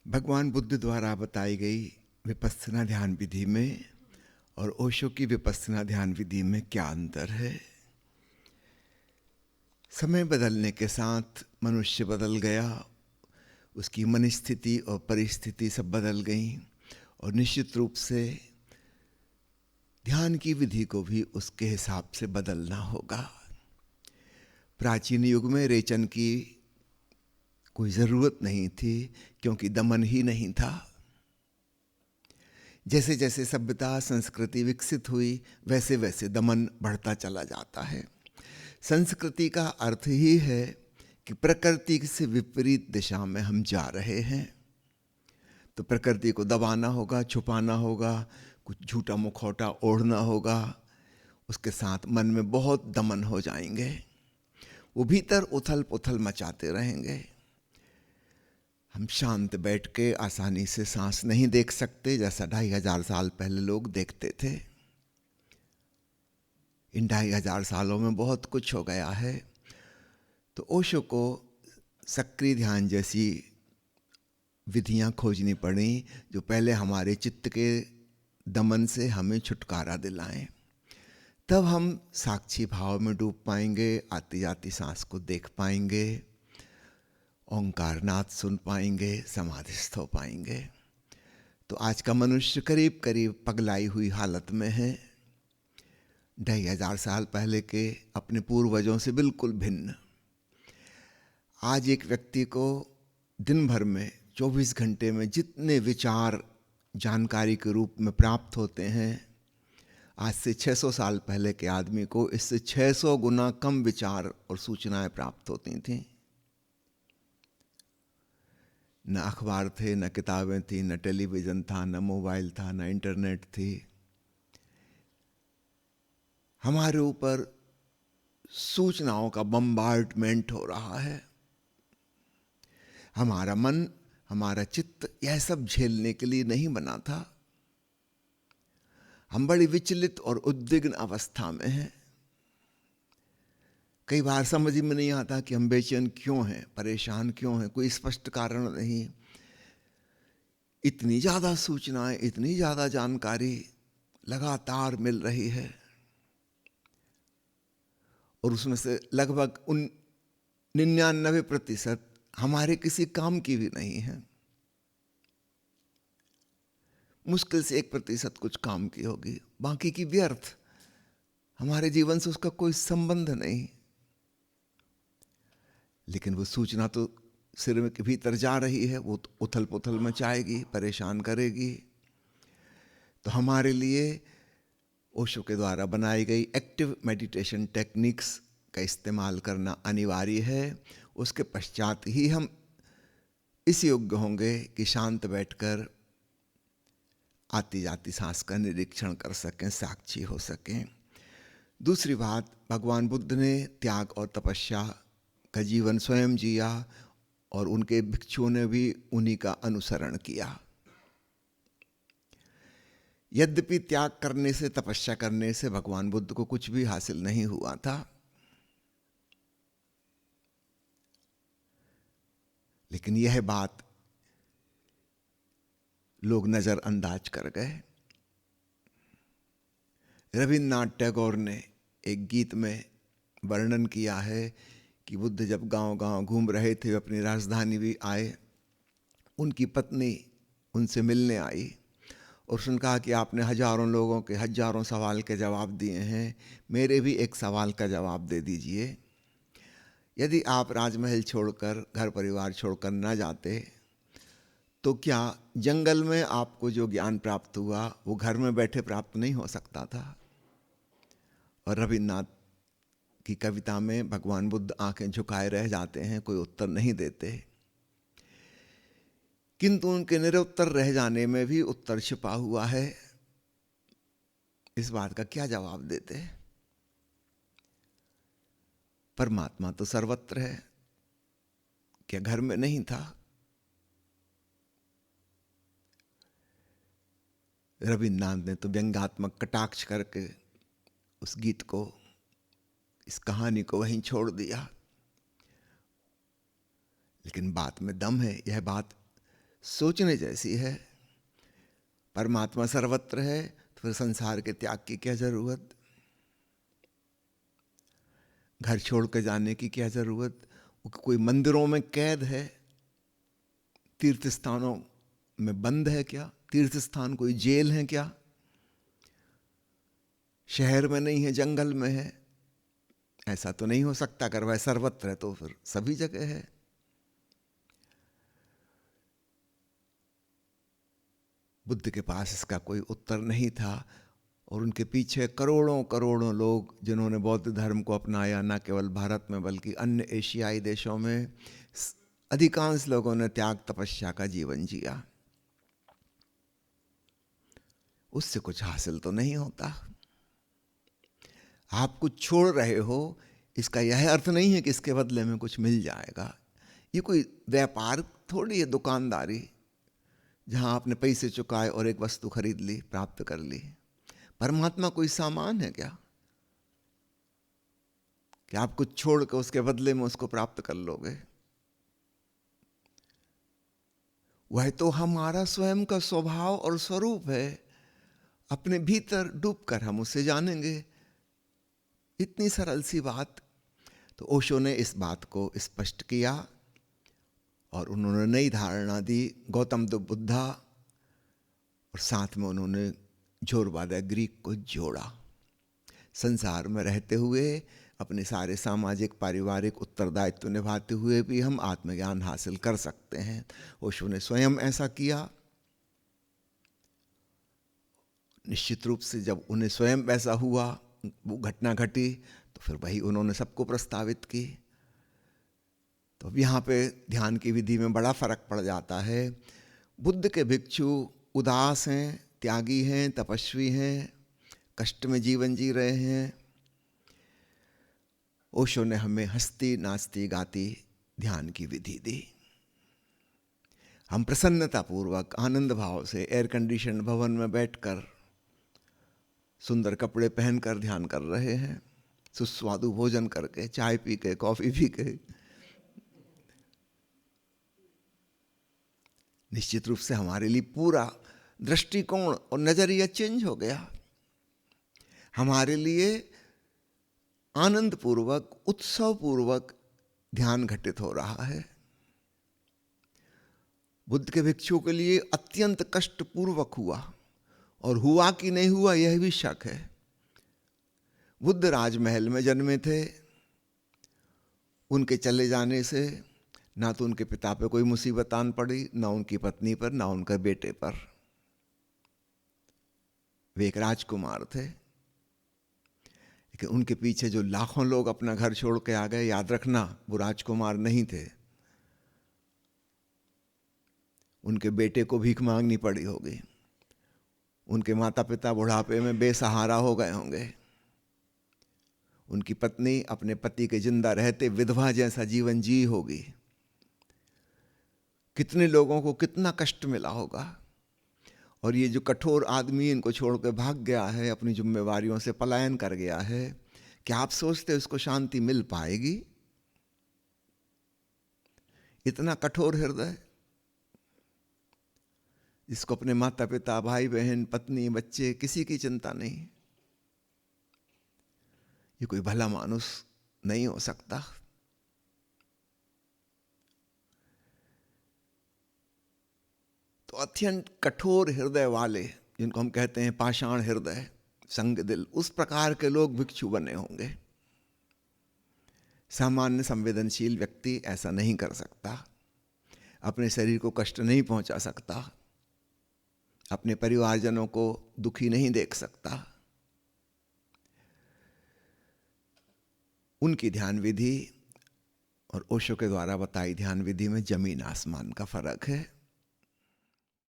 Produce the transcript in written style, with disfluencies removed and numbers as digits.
भगवान बुद्ध द्वारा बताई गई विपස්සना ध्यान विधि में और ओशो की विपස්සना ध्यान विधि में क्या अंतर है। समय बदलने के साथ मनुष्य बदल गया, उसकी मन स्थिति और परिस्थिति सब बदल गई और निश्चित रूप से ध्यान की विधि को भी उसके हिसाब से बदलना होगा। प्राचीन युग में रेचन की कोई ज़रूरत नहीं थी क्योंकि दमन ही नहीं था। जैसे जैसे सभ्यता संस्कृति विकसित हुई वैसे वैसे दमन बढ़ता चला जाता है। संस्कृति का अर्थ ही है कि प्रकृति से विपरीत दिशा में हम जा रहे हैं, तो प्रकृति को दबाना होगा, छुपाना होगा, कुछ झूठा मुखौटा ओढ़ना होगा। उसके साथ मन में बहुत दमन हो जाएंगे, वो भीतर उथल पुथल मचाते रहेंगे। हम शांत बैठ के आसानी से सांस नहीं देख सकते जैसा 2500 साल पहले लोग देखते थे। इन 2500 सालों में बहुत कुछ हो गया है। तो ओशो को सक्रिय ध्यान जैसी विधियां खोजनी पड़ी जो पहले हमारे चित्त के दमन से हमें छुटकारा दिलाएं। तब हम साक्षी भाव में डूब पाएंगे, आती जाती सांस को देख पाएंगे, ओंकार नाद सुन पाएंगे, समाधिस्थ हो पाएंगे। तो आज का मनुष्य करीब करीब पगलाई हुई हालत में है, 2500 साल पहले के अपने पूर्वजों से बिल्कुल भिन्न। आज एक व्यक्ति को दिन भर में 24 घंटे में जितने विचार जानकारी के रूप में प्राप्त होते हैं, आज से 600 साल पहले के आदमी को इससे 600 गुना कम विचार और सूचनाएं प्राप्त होती थीं। न अखबार थे, न किताबें थी, न टेलीविज़न था, न मोबाइल था, न इंटरनेट थी। हमारे ऊपर सूचनाओं का बम्बार्डमेंट हो रहा है। हमारा मन, हमारा चित्त यह सब झेलने के लिए नहीं बना था। हम बड़ी विचलित और उद्विग्न अवस्था में हैं। कई बार समझ में नहीं आता कि हम बेचैन क्यों हैं, परेशान क्यों हैं, कोई स्पष्ट कारण नहीं। इतनी ज़्यादा सूचनाएं, इतनी ज़्यादा जानकारी लगातार मिल रही है और उसमें से लगभग 99% हमारे किसी काम की भी नहीं है। मुश्किल से 1% कुछ काम की होगी, बाकी की व्यर्थ, हमारे जीवन से उसका कोई संबंध नहीं। लेकिन वो सूचना तो सिर में के भीतर जा रही है, वो तो उथल पुथल मचाएगी, परेशान करेगी। तो हमारे लिए ओशो के द्वारा बनाई गई एक्टिव मेडिटेशन टेक्निक्स का इस्तेमाल करना अनिवार्य है। उसके पश्चात ही हम इस योग्य होंगे कि शांत बैठकर आती जाती सांस का निरीक्षण कर सकें, साक्षी हो सकें। दूसरी बात, भगवान बुद्ध ने त्याग और तपस्या का जीवन स्वयं जिया और उनके भिक्षुओं ने भी उन्हीं का अनुसरण किया। यद्यपि त्याग करने से, तपस्या करने से भगवान बुद्ध को कुछ भी हासिल नहीं हुआ था, लेकिन यह बात लोग नजरअंदाज कर गए। रविन्द्रनाथ टैगोर ने एक गीत में वर्णन किया है कि बुद्ध जब गांव-गांव घूम रहे थे, अपनी राजधानी भी आए, उनकी पत्नी उनसे मिलने आई और उसने कहा कि आपने हजारों लोगों के हजारों सवाल के जवाब दिए हैं, मेरे भी एक सवाल का जवाब दे दीजिए। यदि आप राजमहल छोड़कर, घर परिवार छोड़कर न जाते, तो क्या जंगल में आपको जो ज्ञान प्राप्त हुआ वो घर में बैठे प्राप्त नहीं हो सकता था? और रविन्द्रनाथ की कविता में भगवान बुद्ध आंखें झुकाए रह जाते हैं, कोई उत्तर नहीं देते। किंतु उनके निरुत्तर रह जाने में भी उत्तर छिपा हुआ है। इस बात का क्या जवाब देते? परमात्मा तो सर्वत्र है, क्या घर में नहीं था? रविन्द्रनाथ ने तो व्यंग्यात्मक कटाक्ष करके उस गीत को, इस कहानी को वहीं छोड़ दिया। लेकिन बात में दम है। यह बात सोचने जैसी है। परमात्मा सर्वत्र है तो फिर संसार के त्याग की क्या जरूरत, घर छोड़ के जाने की क्या जरूरत। कोई मंदिरों में कैद है, तीर्थ स्थानों में बंद है क्या? तीर्थ स्थान कोई जेल है क्या? शहर में नहीं है, जंगल में है? ऐसा तो नहीं हो सकता। अगर वह सर्वत्र है तो फिर सभी जगह है। बुद्ध के पास इसका कोई उत्तर नहीं था, और उनके पीछे करोड़ों करोड़ों लोग जिन्होंने बौद्ध धर्म को अपनाया, न केवल भारत में बल्कि अन्य एशियाई देशों में अधिकांश लोगों ने त्याग तपस्या का जीवन जिया। उससे कुछ हासिल तो नहीं होता। आप कुछ छोड़ रहे हो, इसका यह अर्थ नहीं है कि इसके बदले में कुछ मिल जाएगा। ये कोई व्यापार थोड़ी है, दुकानदारी, जहां आपने पैसे चुकाए और एक वस्तु खरीद ली, प्राप्त कर ली। परमात्मा कोई सामान है क्या कि आप कुछ छोड़ के उसके बदले में उसको प्राप्त कर लोगे? वह तो हमारा स्वयं का स्वभाव और स्वरूप है। अपने भीतर डूबकर हम उसे जानेंगे। इतनी सरल सी बात। तो ओशो ने इस बात को स्पष्ट किया और उन्होंने नई धारणा दी, गौतम बुद्धा, और साथ में उन्होंने जोरबादा ग्रीक को जोड़ा। संसार में रहते हुए अपने सारे सामाजिक पारिवारिक उत्तरदायित्व निभाते हुए भी हम आत्मज्ञान हासिल कर सकते हैं। ओशो ने स्वयं ऐसा किया। निश्चित रूप से जब उन्हें स्वयं ऐसा हुआ, वो घटना घटी, तो फिर वही उन्होंने सबको प्रस्तावित की। तो अब यहाँ पे ध्यान की विधि में बड़ा फर्क पड़ जाता है। बुद्ध के भिक्षु उदास हैं, त्यागी हैं, तपस्वी हैं, कष्ट में जीवन जी रहे हैं। ओशो ने हमें हंसती नाचती गाती ध्यान की विधि दी। हम प्रसन्नतापूर्वक आनंद भाव से एयर कंडीशन भवन में बैठकर सुंदर कपड़े पहनकर ध्यान कर रहे हैं, सुस्वादु भोजन करके, चाय पी के, कॉफी पी के। निश्चित रूप से हमारे लिए पूरा दृष्टिकोण और नजरिया चेंज हो गया। हमारे लिए आनंद पूर्वक, उत्सव पूर्वक ध्यान घटित हो रहा है। बुद्ध के भिक्षुओं के लिए अत्यंत कष्ट पूर्वक हुआ, और हुआ कि नहीं हुआ यह भी शक है। बुद्ध राजमहल में जन्मे थे। उनके चले जाने से ना तो उनके पिता पे कोई मुसीबत आन पड़ी, ना उनकी पत्नी पर, ना उनके बेटे पर। वे एक राजकुमार थे, लेकिन उनके पीछे जो लाखों लोग अपना घर छोड़ के आ गए, याद रखना वो राजकुमार नहीं थे। उनके बेटे को भीख मांगनी पड़ी होगी। उनके माता पिता बुढ़ापे में बेसहारा हो गए होंगे। उनकी पत्नी अपने पति के जिंदा रहते विधवा जैसा जीवन जी होगी। कितने लोगों को कितना कष्ट मिला होगा। और ये जो कठोर आदमी इनको छोड़ के भाग गया है, अपनी जिम्मेवारियों से पलायन कर गया है, क्या आप सोचते उसको शांति मिल पाएगी? इतना कठोर हृदय, जिसको अपने माता पिता, भाई बहन, पत्नी, बच्चे, किसी की चिंता नहीं, ये कोई भला मानुष नहीं हो सकता। तो अत्यंत कठोर हृदय वाले, जिनको हम कहते हैं पाषाण हृदय, संग दिल, उस प्रकार के लोग भिक्षु बने होंगे। सामान्य संवेदनशील व्यक्ति ऐसा नहीं कर सकता। अपने शरीर को कष्ट नहीं पहुंचा सकता, अपने परिवारजनों को दुखी नहीं देख सकता। उनकी ध्यान विधि और ओशो के द्वारा बताई ध्यान विधि में जमीन आसमान का फर्क है।